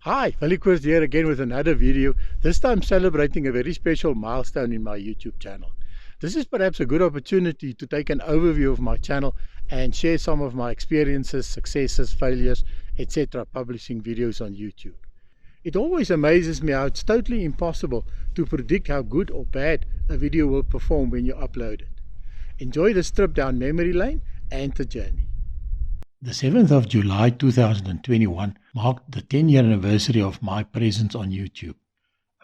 Hi, Willie Koorts here again with another video, this time celebrating a very special milestone in my YouTube channel. This is perhaps a good opportunity to take an overview of my channel and share some of my experiences, successes, failures, etc. publishing videos on YouTube. It always amazes me how it's totally impossible to predict how good or bad a video will perform when you upload it. Enjoy this trip down memory lane and the journey. The 7th of July 2021 marked the 10-year anniversary of my presence on YouTube.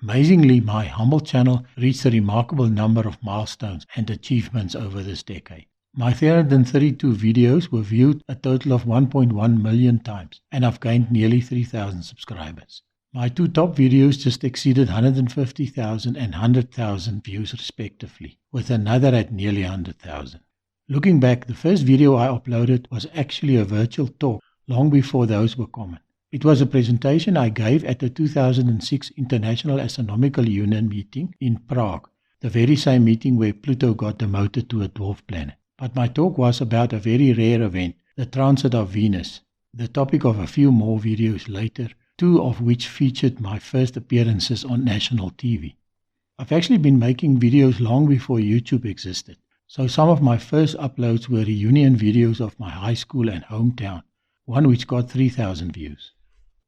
Amazingly, my humble channel reached a remarkable number of milestones and achievements over this decade. My 332 videos were viewed a total of 1.1 million times, and I've gained nearly 3,000 subscribers. My two top videos just exceeded 150,000 and 100,000 views respectively, with another at nearly 100,000. Looking back, the first video I uploaded was actually a virtual talk long before those were common. It was a presentation I gave at the 2006 International Astronomical Union meeting in Prague, the very same meeting where Pluto got demoted to a dwarf planet. But my talk was about a very rare event, the transit of Venus, the topic of a few more videos later, two of which featured my first appearances on national TV. I've actually been making videos long before YouTube existed. So some of my first uploads were reunion videos of my high school and hometown, one which got 3,000 views.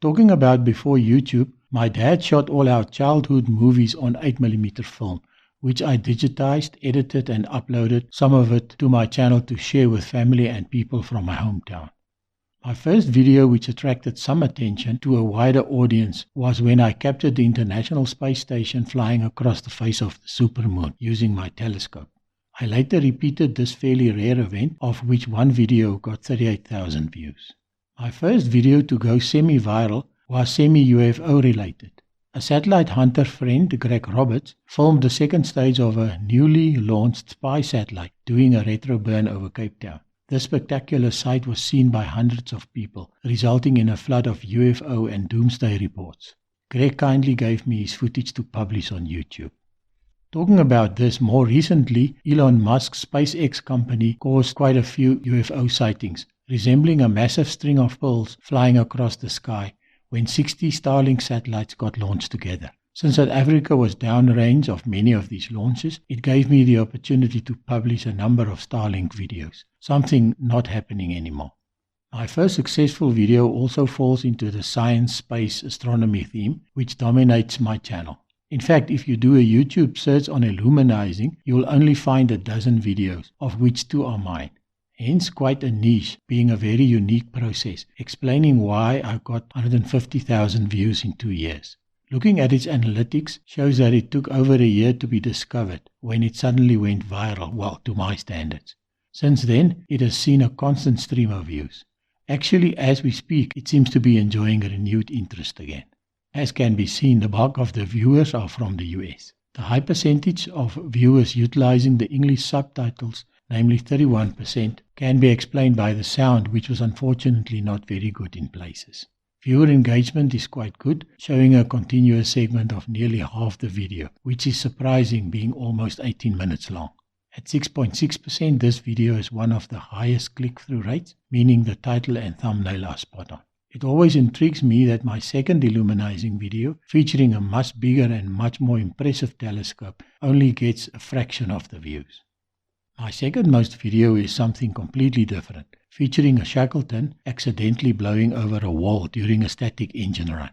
Talking about before YouTube, my dad shot all our childhood movies on 8mm film, which I digitized, edited and uploaded some of it to my channel to share with family and people from my hometown. My first video which attracted some attention to a wider audience was when I captured the International Space Station flying across the face of the supermoon using my telescope. I later repeated this fairly rare event, of which one video got 38,000 views. My first video to go semi-viral was semi-UFO related. A satellite hunter friend, Greg Roberts, filmed the second stage of a newly launched spy satellite doing a retro burn over Cape Town. This spectacular sight was seen by hundreds of people, resulting in a flood of UFO and doomsday reports. Greg kindly gave me his footage to publish on YouTube. Talking about this, more recently, Elon Musk's SpaceX company caused quite a few UFO sightings, resembling a massive string of pearls flying across the sky when 60 Starlink satellites got launched together. Since South Africa was downrange of many of these launches, it gave me the opportunity to publish a number of Starlink videos, something not happening anymore. My first successful video also falls into the science, space, astronomy theme, which dominates my channel. In fact, if you do a YouTube search on illuminizing, you will only find a dozen videos, of which two are mine. Hence quite a niche, being a very unique process, explaining why I got 150,000 views in 2 years. Looking at its analytics shows that it took over a year to be discovered when it suddenly went viral, well, to my standards. Since then, it has seen a constant stream of views. Actually, as we speak, it seems to be enjoying a renewed interest again. As can be seen, the bulk of the viewers are from the US. The high percentage of viewers utilizing the English subtitles, namely 31%, can be explained by the sound, which was unfortunately not very good in places. Viewer engagement is quite good, showing a continuous segment of nearly half the video, which is surprising being almost 18 minutes long. At 6.6%, this video is one of the highest click-through rates, meaning the title and thumbnail are spot on. It always intrigues me that my second illuminizing video, featuring a much bigger and much more impressive telescope, only gets a fraction of the views. My second most video is something completely different, featuring a Shackleton accidentally blowing over a wall during a static engine run.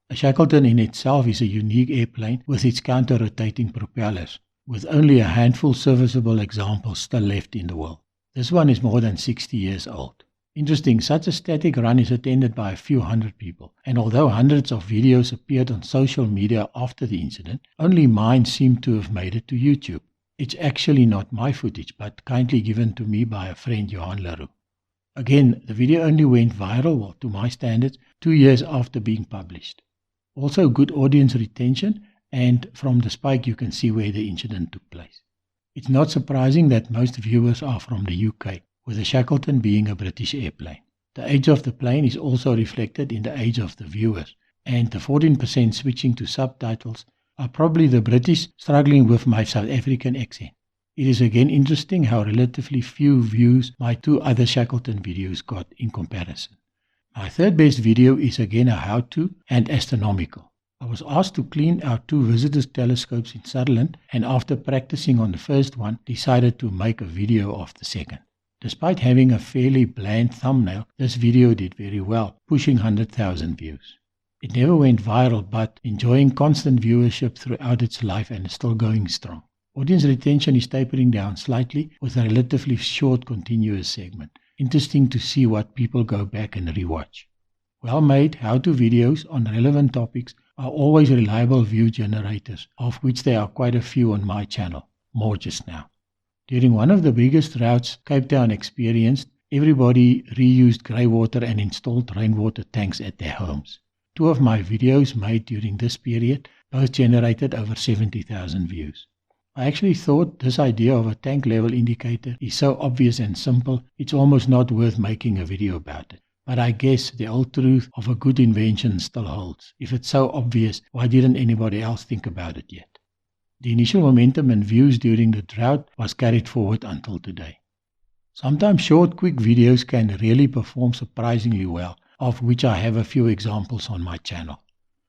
A Shackleton in itself is a unique airplane with its counter-rotating propellers, with only a handful serviceable examples still left in the world. This one is more than 60 years old. Interesting, such a static run is attended by a few hundred people, and although hundreds of videos appeared on social media after the incident, only mine seemed to have made it to YouTube. It's actually not my footage, but kindly given to me by a friend, Johan Leroux. Again, the video only went viral, well, to my standards, 2 years after being published. Also good audience retention, and from the spike you can see where the incident took place. It's not surprising that most viewers are from the UK, with the Shackleton being a British airplane. The age of the plane is also reflected in the age of the viewers, and the 14% switching to subtitles are probably the British struggling with my South African accent. It is again interesting how relatively few views my two other Shackleton videos got in comparison. My third best video is again a how-to and astronomical. I was asked to clean our 2 visitors' telescopes in Sutherland, and after practicing on the first one, decided to make a video of the second. Despite having a fairly bland thumbnail, this video did very well, pushing 100,000 views. It never went viral, but enjoying constant viewership throughout its life and is still going strong. Audience retention is tapering down slightly with a relatively short continuous segment. Interesting to see what people go back and rewatch. Well-made how-to videos on relevant topics are always reliable view generators, of which there are quite a few on my channel. More just now. During one of the biggest droughts Cape Town experienced, everybody reused grey water and installed rainwater tanks at their homes. 2 of my videos made during this period both generated over 70,000 views. I actually thought this idea of a tank level indicator is so obvious and simple, it's almost not worth making a video about it. But I guess the old truth of a good invention still holds. If it's so obvious, why didn't anybody else think about it yet? The initial momentum and views during the drought was carried forward until today. Sometimes short, quick videos can really perform surprisingly well, of which I have a few examples on my channel.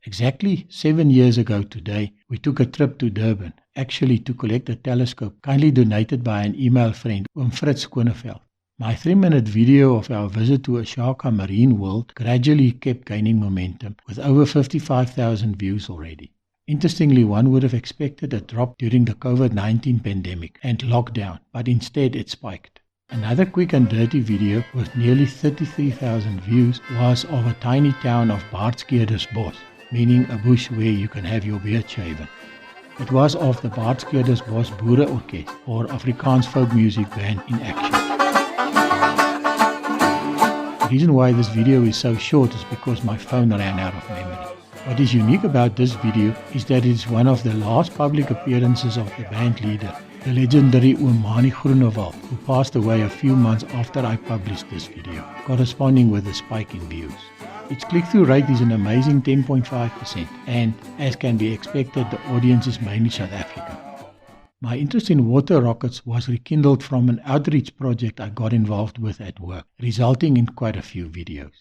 Exactly 7 years ago today, we took a trip to Durban, actually to collect a telescope kindly donated by an email friend, Fritz Koeneveld. My 3-minute video of our visit to Ashaka Marine World gradually kept gaining momentum, with over 55,000 views already. Interestingly, one would have expected a drop during the COVID-19 pandemic and lockdown, but instead it spiked. Another quick and dirty video with nearly 33,000 views was of a tiny town of Baardskeerdersbos, meaning a bush where you can have your beard shaven. It was of the Baardskeerdersbos Boere Orkest, or Afrikaans folk music band in action. The reason why this video is so short is because my phone ran out of memory. What is unique about this video is that it is one of the last public appearances of the band leader, the legendary Oomani Groenewald, who passed away a few months after I published this video, corresponding with a spike in views. Its click-through rate is an amazing 10.5%, and, as can be expected, the audience is mainly South African. My interest in water rockets was rekindled from an outreach project I got involved with at work, resulting in quite a few videos.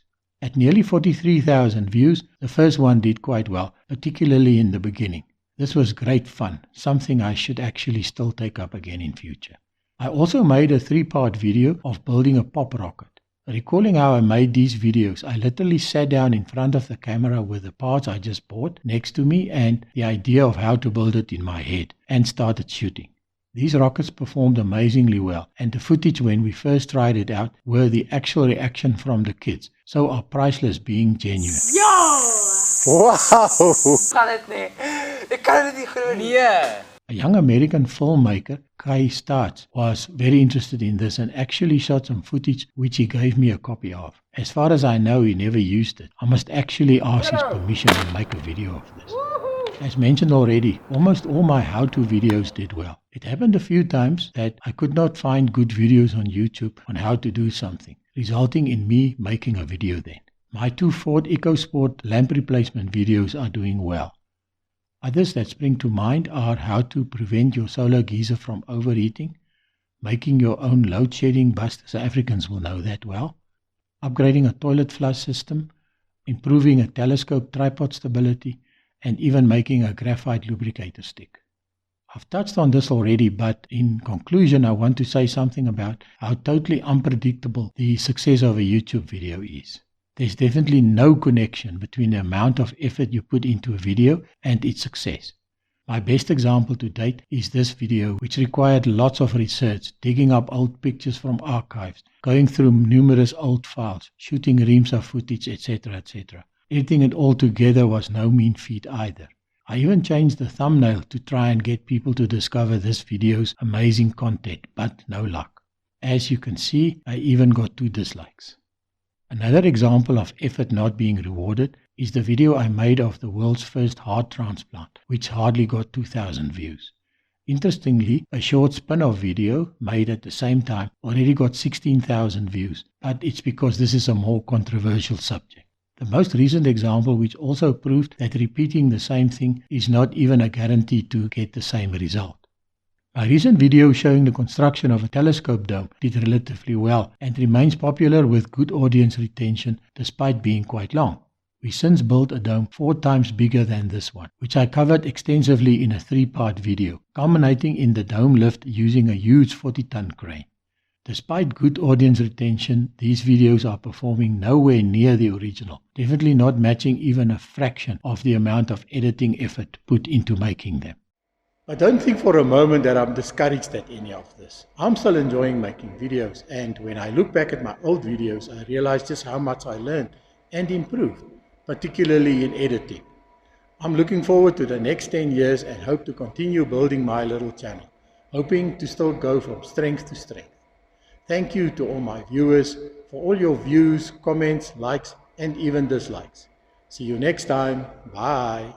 At nearly 43,000 views, the first one did quite well, particularly in the beginning. This was great fun, something I should actually still take up again in future. I also made a 3-part video of building a pop rocket. Recalling how I made these videos, I literally sat down in front of the camera with the parts I just bought next to me and the idea of how to build it in my head, and started shooting. These rockets performed amazingly well, and the footage when we first tried it out were the actual reaction from the kids, so are priceless, being genuine. Wow! A young American filmmaker, Kai Starts, was very interested in this and actually shot some footage which he gave me a copy of. As far as I know, he never used it. I must actually ask his permission to make a video of this. As mentioned already, almost all my how-to videos did well. It happened a few times that I could not find good videos on YouTube on how to do something, resulting in me making a video then. My 2 Ford EcoSport lamp replacement videos are doing well. Others that spring to mind are how to prevent your solar geyser from overheating, making your own load shedding bus, South Africans will know that well, upgrading a toilet flush system, improving a telescope tripod stability, and even making a graphite lubricator stick. I've touched on this already, but in conclusion I want to say something about how totally unpredictable the success of a YouTube video is. There's definitely no connection between the amount of effort you put into a video and its success. My best example to date is this video, which required lots of research, digging up old pictures from archives, going through numerous old files, shooting reams of footage, etc. etc. Editing it all together was no mean feat either. I even changed the thumbnail to try and get people to discover this video's amazing content, but no luck. As you can see, I even got 2 dislikes. Another example of effort not being rewarded is the video I made of the world's first heart transplant, which hardly got 2,000 views. Interestingly, a short spin-off video made at the same time already got 16,000 views, but it's because this is a more controversial subject. The most recent example, which also proved that repeating the same thing is not even a guarantee to get the same result. My recent video showing the construction of a telescope dome did relatively well and remains popular with good audience retention despite being quite long. We since built a dome 4 times bigger than this one, which I covered extensively in a 3-part video, culminating in the dome lift using a huge 40-ton crane. Despite good audience retention, these videos are performing nowhere near the original, definitely not matching even a fraction of the amount of editing effort put into making them. I don't think for a moment that I'm discouraged at any of this. I'm still enjoying making videos, and when I look back at my old videos, I realize just how much I learned and improved, particularly in editing. I'm looking forward to the next 10 years and hope to continue building my little channel, hoping to still go from strength to strength. Thank you to all my viewers for all your views, comments, likes, and even dislikes. See you next time. Bye.